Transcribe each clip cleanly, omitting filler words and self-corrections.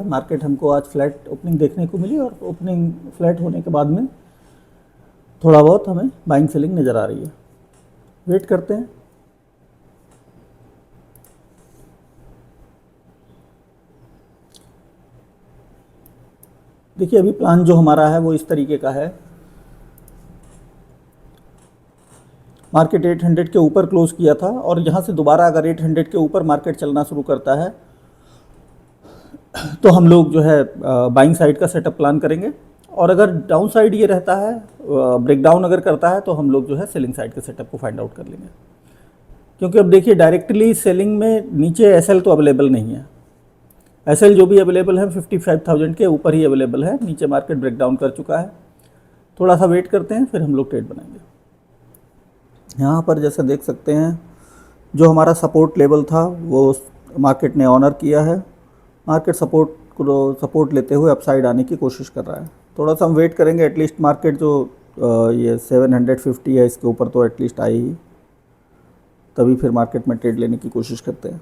Market हमको आज flat opening देखने को मिली और ओपनिंग फ्लैट होने के बाद में थोड़ा बहुत हमें बाइंग सेलिंग नज़र आ रही है। वेट करते हैं। देखिए अभी प्लान जो हमारा है वो इस तरीके का है। मार्केट 800 के ऊपर क्लोज किया था और यहाँ से दोबारा अगर 800 के ऊपर मार्केट चलना शुरू करता है तो हम लोग जो है बाइंग साइड का सेटअप प्लान करेंगे, और अगर डाउन साइड ये रहता है, ब्रेकडाउन अगर करता है, तो हम लोग जो है सेलिंग साइड के सेटअप को फाइंड आउट कर लेंगे। क्योंकि अब देखिए डायरेक्टली सेलिंग में नीचे एसएल तो अवेलेबल नहीं है। एसएल जो भी अवेलेबल है 55,000 के ऊपर ही अवेलेबल है। नीचे मार्केट ब्रेकडाउन कर चुका है। थोड़ा सा वेट करते हैं, फिर हम लोग ट्रेड बनाएंगे। यहाँ पर जैसे देख सकते हैं जो हमारा सपोर्ट लेवल था वो मार्केट ने ऑनर किया है। मार्केट सपोर्ट लेते हुए अपसाइड आने की कोशिश कर रहा है। थोड़ा सा हम वेट करेंगे, एटलीस्ट मार्केट जो ये 750 है इसके ऊपर तो एटलीस्ट आए ही, तभी फिर मार्केट में ट्रेड लेने की कोशिश करते हैं।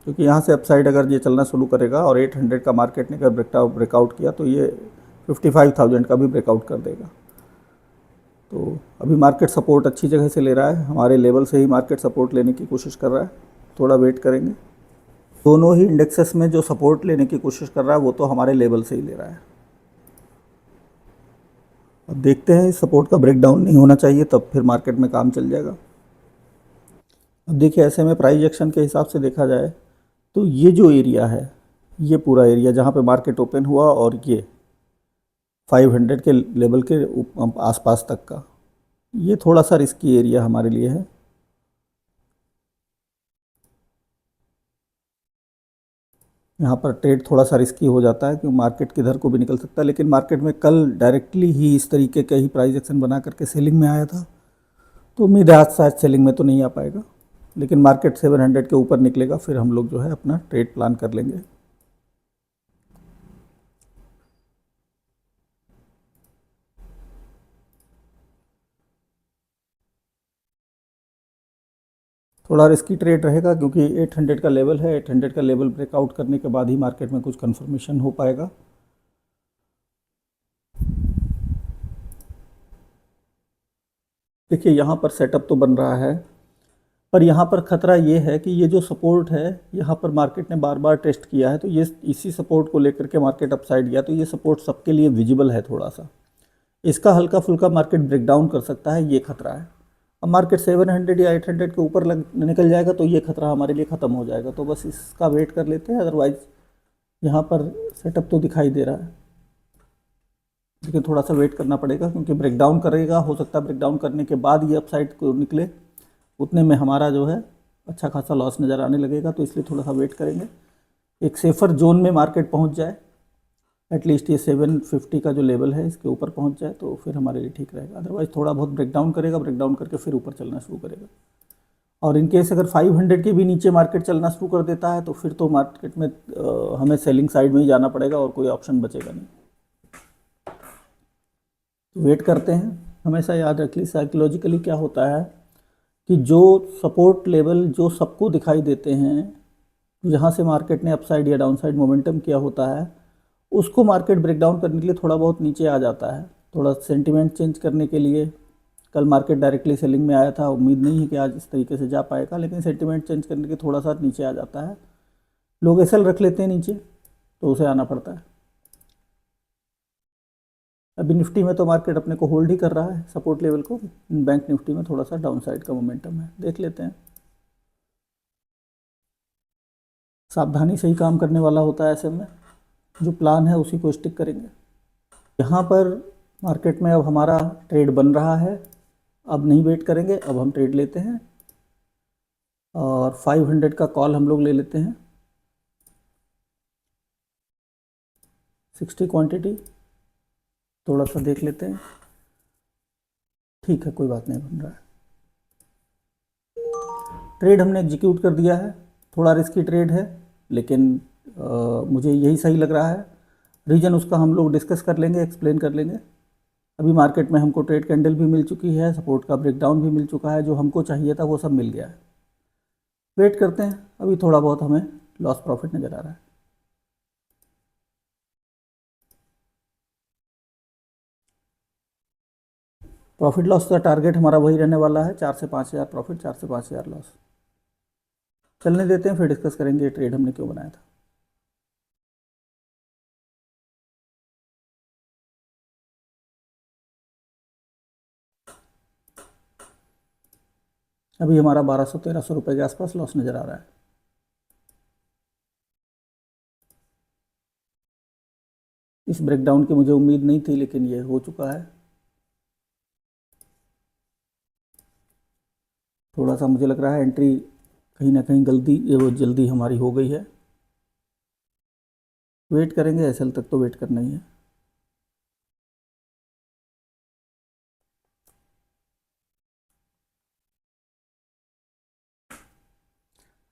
क्योंकि यहाँ से अपसाइड अगर ये चलना शुरू करेगा और 800 का मार्केट ने अगर ब्रेकआउट किया तो ये 55,000 का भी ब्रेकआउट कर देगा। तो अभी मार्केट सपोर्ट अच्छी जगह से ले रहा है, हमारे लेवल से ही मार्केट सपोर्ट लेने की कोशिश कर रहा है। थोड़ा वेट करेंगे। दोनों ही इंडेक्सेस में जो सपोर्ट लेने की कोशिश कर रहा है वो तो हमारे लेवल से ही ले रहा है। अब देखते हैं, सपोर्ट का ब्रेकडाउन नहीं होना चाहिए, तब फिर मार्केट में काम चल जाएगा। अब देखिए ऐसे में प्राइस एक्शन के हिसाब से देखा जाए तो ये जो एरिया है, ये पूरा एरिया जहाँ पे मार्केट ओपन हुआ और ये 500 के लेवल के आसपास तक का, ये थोड़ा सा रिस्की एरिया हमारे लिए है। यहाँ पर ट्रेड थोड़ा सा रिस्की हो जाता है क्योंकि मार्केट किधर को भी निकल सकता है। लेकिन मार्केट में कल डायरेक्टली ही इस तरीके का ही प्राइस एक्शन बना करके सेलिंग में आया था, तो उम्मीद है आज शायद सेलिंग में तो नहीं आ पाएगा। लेकिन मार्केट 700 के ऊपर निकलेगा, फिर हम लोग जो है अपना ट्रेड प्लान कर लेंगे। थोड़ा रिस्की ट्रेड रहेगा क्योंकि 800 का लेवल है। 800 का लेवल ब्रेकआउट करने के बाद ही मार्केट में कुछ कंफर्मेशन हो पाएगा। देखिए यहाँ पर सेटअप तो बन रहा है, पर यहाँ पर ख़तरा ये है कि ये जो सपोर्ट है यहाँ पर मार्केट ने बार बार टेस्ट किया है, तो ये इसी सपोर्ट को लेकर के मार्केट अपसाइड गया। तो ये सपोर्ट सबके लिए विजिबल है। थोड़ा सा इसका हल्का फुल्का मार्केट ब्रेकडाउन कर सकता है, ये खतरा है। अब मार्केट 700 या 800 के ऊपर निकल जाएगा तो ये खतरा हमारे लिए ख़त्म हो जाएगा। तो बस इसका वेट कर लेते हैं। अदरवाइज़ यहाँ पर सेटअप तो दिखाई दे रहा है, लेकिन थोड़ा सा वेट करना पड़ेगा क्योंकि ब्रेकडाउन करेगा। हो सकता है ब्रेकडाउन करने के बाद ये अपसाइड को निकले, उतने में हमारा जो है अच्छा खासा लॉस नज़र आने लगेगा। तो इसलिए थोड़ा सा वेट करेंगे, एक सेफ़र जोन में मार्केट पहुँच जाए, एटलीस्ट ये 750 का जो लेवल है इसके ऊपर पहुंच जाए तो फिर हमारे लिए ठीक रहेगा। अदरवाइज़ थोड़ा बहुत ब्रेकडाउन करेगा, ब्रेकडाउन करके फिर ऊपर चलना शुरू करेगा। और इन केस अगर 500 के भी नीचे मार्केट चलना शुरू कर देता है तो फिर तो मार्केट में हमें सेलिंग साइड में ही जाना पड़ेगा और कोई ऑप्शन बचेगा नहीं। तो वेट करते हैं। हमेशा याद रखिए साइकोलॉजिकली क्या होता है कि जो सपोर्ट लेवल जो सबको दिखाई देते हैं, जहाँ से मार्केट ने अपसाइड या डाउनसाइड मोमेंटम किया होता है, उसको मार्केट ब्रेकडाउन करने के लिए थोड़ा बहुत नीचे आ जाता है। थोड़ा सेंटिमेंट चेंज करने के लिए कल मार्केट डायरेक्टली सेलिंग में आया था, उम्मीद नहीं है कि आज इस तरीके से जा पाएगा, लेकिन सेंटिमेंट चेंज करने के थोड़ा सा नीचे आ जाता है। लोग एसएल रख लेते हैं नीचे, तो उसे आना पड़ता है। अभी निफ्टी में तो मार्केट अपने को होल्ड ही कर रहा है सपोर्ट लेवल को। बैंक निफ्टी में थोड़ा सा डाउन साइड का मोमेंटम है, देख लेते हैं। सावधानी से ही काम करने वाला होता है ऐसे में, जो प्लान है उसी को स्टिक करेंगे। यहाँ पर मार्केट में अब हमारा ट्रेड बन रहा है, अब नहीं वेट करेंगे, अब हम ट्रेड लेते हैं और 500 का कॉल हम लोग ले लेते हैं। 60 क्वांटिटी थोड़ा सा देख लेते हैं। ठीक है, कोई बात नहीं, बन रहा है। ट्रेड हमने एग्जीक्यूट कर दिया है। थोड़ा रिस्की ट्रेड है, लेकिन मुझे यही सही लग रहा है। रीजन उसका हम लोग डिस्कस कर लेंगे, एक्सप्लेन कर लेंगे। अभी मार्केट में हमको ट्रेड कैंडल भी मिल चुकी है, सपोर्ट का ब्रेकडाउन भी मिल चुका है, जो हमको चाहिए था वो सब मिल गया है। वेट करते हैं, अभी थोड़ा बहुत हमें लॉस प्रॉफिट नज़र आ रहा है। प्रॉफिट लॉस का टारगेट हमारा वही रहने वाला है, 4 से 5 हज़ार प्रॉफिट, 4 से 5 हज़ार लॉस। चलने देते हैं, फिर डिस्कस करेंगे ये ट्रेड हमने क्यों बनाया था। अभी हमारा 1200-1300 रुपये के आसपास लॉस नज़र आ रहा है। इस ब्रेकडाउन की मुझे उम्मीद नहीं थी, लेकिन ये हो चुका है। थोड़ा सा मुझे लग रहा है एंट्री कहीं ना कहीं गलती वो जल्दी हमारी हो गई है। वेट करेंगे, एसएल तक तो वेट करना ही है।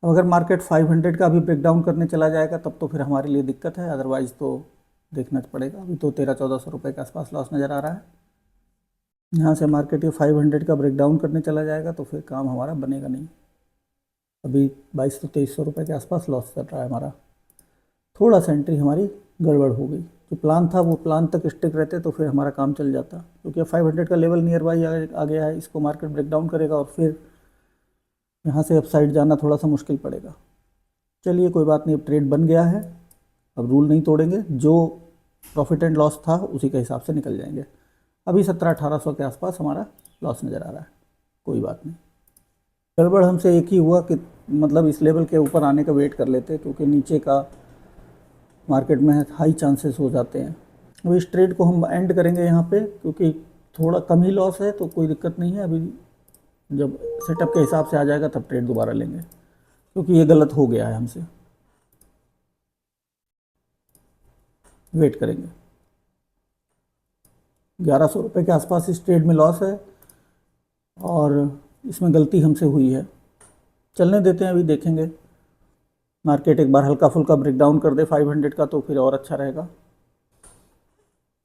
अब अगर मार्केट 500 का भी ब्रेकडाउन करने चला जाएगा तब तो फिर हमारे लिए दिक्कत है, अदरवाइज़ तो देखना पड़ेगा। अभी तो 1300-1400 रुपये के आसपास लॉस नज़र आ रहा है। यहाँ से मार्केट ये 500 का ब्रेकडाउन करने चला जाएगा तो फिर काम हमारा बनेगा नहीं। अभी 2200-2300 रुपये के आसपास लॉस चल रहा है हमारा। थोड़ा सा एंट्री हमारी गड़बड़ हो गई। जो प्लान था वो प्लान तक स्टिक रहते तो फिर हमारा काम चल जाता, क्योंकि अब 500 का लेवल नियर बाई आ गया है। इसको मार्केट ब्रेकडाउन करेगा और फिर यहाँ से अपसाइड जाना थोड़ा सा मुश्किल पड़ेगा। चलिए कोई बात नहीं, अब ट्रेड बन गया है, अब रूल नहीं तोड़ेंगे। जो प्रॉफिट एंड लॉस था उसी के हिसाब से निकल जाएंगे। अभी 1700-1800 के आसपास हमारा लॉस नज़र आ रहा है, कोई बात नहीं। गड़बड़ हमसे एक ही हुआ कि मतलब इस लेवल के ऊपर आने का वेट कर लेते, क्योंकि नीचे का मार्केट में हाई चांसेस हो जाते हैं। अब इस ट्रेड को हम एंड करेंगे यहाँ पे, क्योंकि थोड़ा कम ही लॉस है तो कोई दिक्कत नहीं है। अभी जब सेटअप के हिसाब से आ जाएगा तब ट्रेड दोबारा लेंगे, क्योंकि ये गलत हो गया है हमसे। वेट करेंगे। 1100 रुपये के आसपास इस ट्रेड में लॉस है और इसमें गलती हमसे हुई है। चलने देते हैं, अभी देखेंगे। मार्केट एक बार हल्का फुल्का ब्रेकडाउन कर दे 500 का तो फिर और अच्छा रहेगा,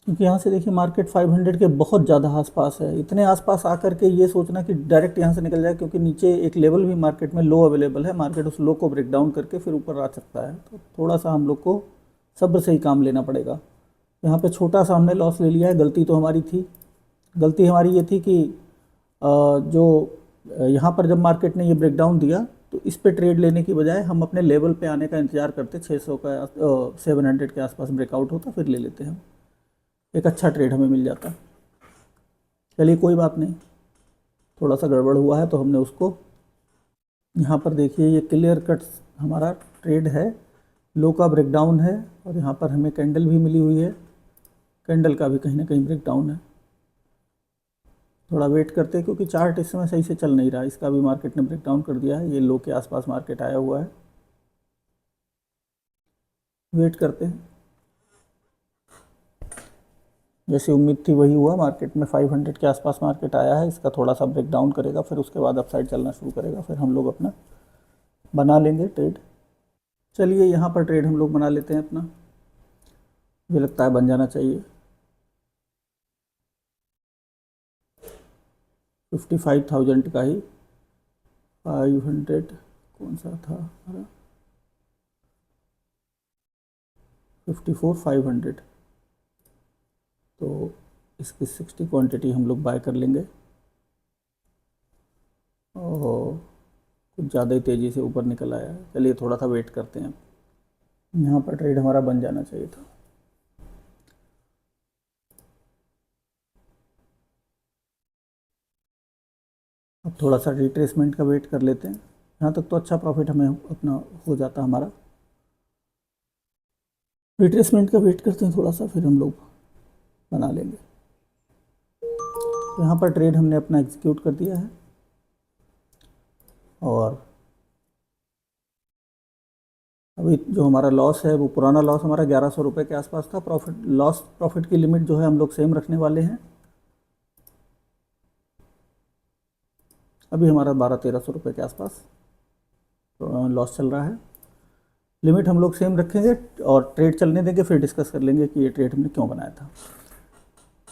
क्योंकि यहाँ से देखिए मार्केट 500 के बहुत ज़्यादा आसपास है। इतने आसपास आकर के ये सोचना कि डायरेक्ट यहाँ से निकल जाए, क्योंकि नीचे एक लेवल भी मार्केट में लो अवेलेबल है। मार्केट उस लो को ब्रेक डाउन करके फिर ऊपर आ सकता है, तो थोड़ा सा हम लोग को सब्र से ही काम लेना पड़ेगा। यहाँ पे छोटा सा हमने लॉस ले लिया है, गलती तो हमारी थी। गलती हमारी ये थी कि जो यहाँ पर जब मार्केट ने ये ब्रेक डाउन दिया तो इस पे ट्रेड लेने की बजाय हम अपने लेवल पे आने का इंतज़ार करते। 600 का 700 के आसपास ब्रेकआउट होता, फिर ले लेते हम, एक अच्छा ट्रेड हमें मिल जाता। चलिए कोई बात नहीं, थोड़ा सा गड़बड़ हुआ है तो हमने उसको, यहाँ पर देखिए ये क्लियर कट हमारा ट्रेड है। लो का ब्रेकडाउन है और यहाँ पर हमें कैंडल भी मिली हुई है, कैंडल का भी कहीं ना कहीं ब्रेकडाउन है। थोड़ा वेट करते हैं, क्योंकि चार्ट इस समय सही से चल नहीं रहा। इसका भी मार्केट ने ब्रेकडाउन कर दिया है, ये लो के आसपास मार्केट आया हुआ है। वेट करते हैं, जैसे उम्मीद थी वही हुआ। मार्केट में 500 के आसपास मार्केट आया है, इसका थोड़ा सा ब्रेक डाउन करेगा, फिर उसके बाद अपसाइड चलना शुरू करेगा, फिर हम लोग अपना बना लेंगे ट्रेड। चलिए यहाँ पर ट्रेड हम लोग बना लेते हैं अपना, मुझे लगता है बन जाना चाहिए। 55,000 का ही 500 कौन सा था हमारा, 54,500, तो इसकी 60 क्वांटिटी हम लोग बाय कर लेंगे। ओह, कुछ ज़्यादा ही तेज़ी से ऊपर निकल आया है। चलिए थोड़ा सा वेट करते हैं, यहाँ पर ट्रेड हमारा बन जाना चाहिए था। अब थोड़ा सा रिट्रेसमेंट का वेट कर लेते हैं, यहाँ तक तो अच्छा प्रॉफिट हमें अपना हो जाता हमारा। रिट्रेसमेंट का वेट करते हैं थोड़ा सा, फिर हम लोग बना लेंगे। यहाँ पर ट्रेड हमने अपना एग्जीक्यूट कर दिया है और अभी जो हमारा लॉस है वो पुराना लॉस हमारा 1100 रुपये के आसपास था। प्रॉफिट की लिमिट जो है हम लोग सेम रखने वाले हैं। अभी हमारा 1200-1300 रुपये के आसपास लॉस चल रहा है। लिमिट हम लोग सेम रखेंगे और ट्रेड चलने देंगे, फिर डिस्कस कर लेंगे कि ये ट्रेड हमने क्यों बनाया था।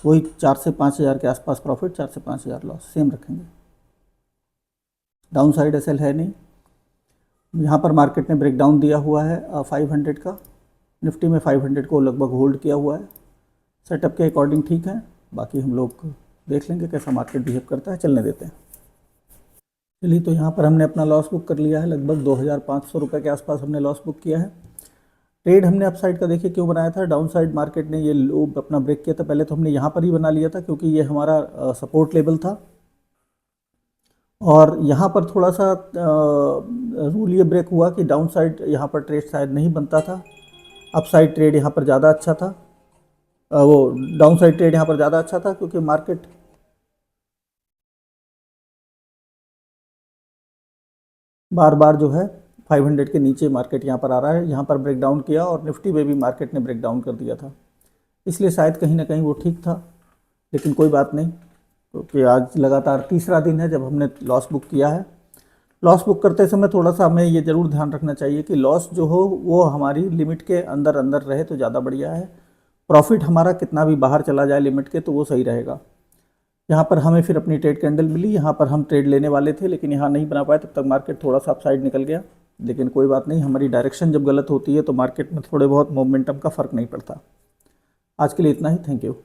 वही 4 से 5 हज़ार के आसपास प्रॉफिट, 4 से 5 हज़ार लॉस सेम रखेंगे। डाउन साइड एसएल है नहीं, यहाँ पर मार्केट ने ब्रेकडाउन दिया हुआ है 500 का, निफ्टी में 500 को लगभग होल्ड किया हुआ है। सेटअप के अकॉर्डिंग ठीक है, बाकी हम लोग देख लेंगे कैसा मार्केट बिहेव करता है, चलने देते हैं। चलिए, तो यहाँ पर हमने अपना लॉस बुक कर लिया है, लगभग 2500 रुपये के आसपास हमने लॉस बुक किया है। ट्रेड हमने अपसाइड का देखिए क्यों बनाया था, डाउन साइड मार्केट ने ये लो अपना ब्रेक किया था, पहले तो हमने यहाँ पर ही बना लिया था क्योंकि ये हमारा सपोर्ट लेवल था, और यहाँ पर थोड़ा सा रूल ये ब्रेक हुआ कि डाउन साइड यहाँ पर ट्रेड शायद नहीं बनता था, अप साइड ट्रेड यहाँ पर ज़्यादा अच्छा था, वो डाउन साइड ट्रेड यहाँ पर ज़्यादा अच्छा था क्योंकि मार्केट बार बार जो है 500 के नीचे मार्केट यहाँ पर आ रहा है, यहाँ पर ब्रेकडाउन किया और निफ्टी में भी मार्केट ने ब्रेकडाउन कर दिया था, इसलिए शायद कहीं ना कहीं वो ठीक था। लेकिन कोई बात नहीं, क्योंकि आज लगातार तीसरा दिन है जब हमने लॉस बुक किया है। लॉस बुक करते समय थोड़ा सा हमें ये ज़रूर ध्यान रखना चाहिए कि लॉस जो हो वो हमारी लिमिट के अंदर अंदर रहे तो ज़्यादा बढ़िया है। प्रॉफिट हमारा कितना भी बाहर चला जाए लिमिट के तो वो सही रहेगा। यहाँ पर हमें फिर अपनी ट्रेड कैंडल मिली, यहाँ पर हम ट्रेड लेने वाले थे लेकिन यहाँ नहीं बना पाए, तब तक मार्केट थोड़ा सा अपसाइड निकल गया। लेकिन कोई बात नहीं, हमारी डायरेक्शन जब गलत होती है तो मार्केट में थोड़े बहुत मोमेंटम का फ़र्क नहीं पड़ता। आज के लिए इतना ही, थैंक यू।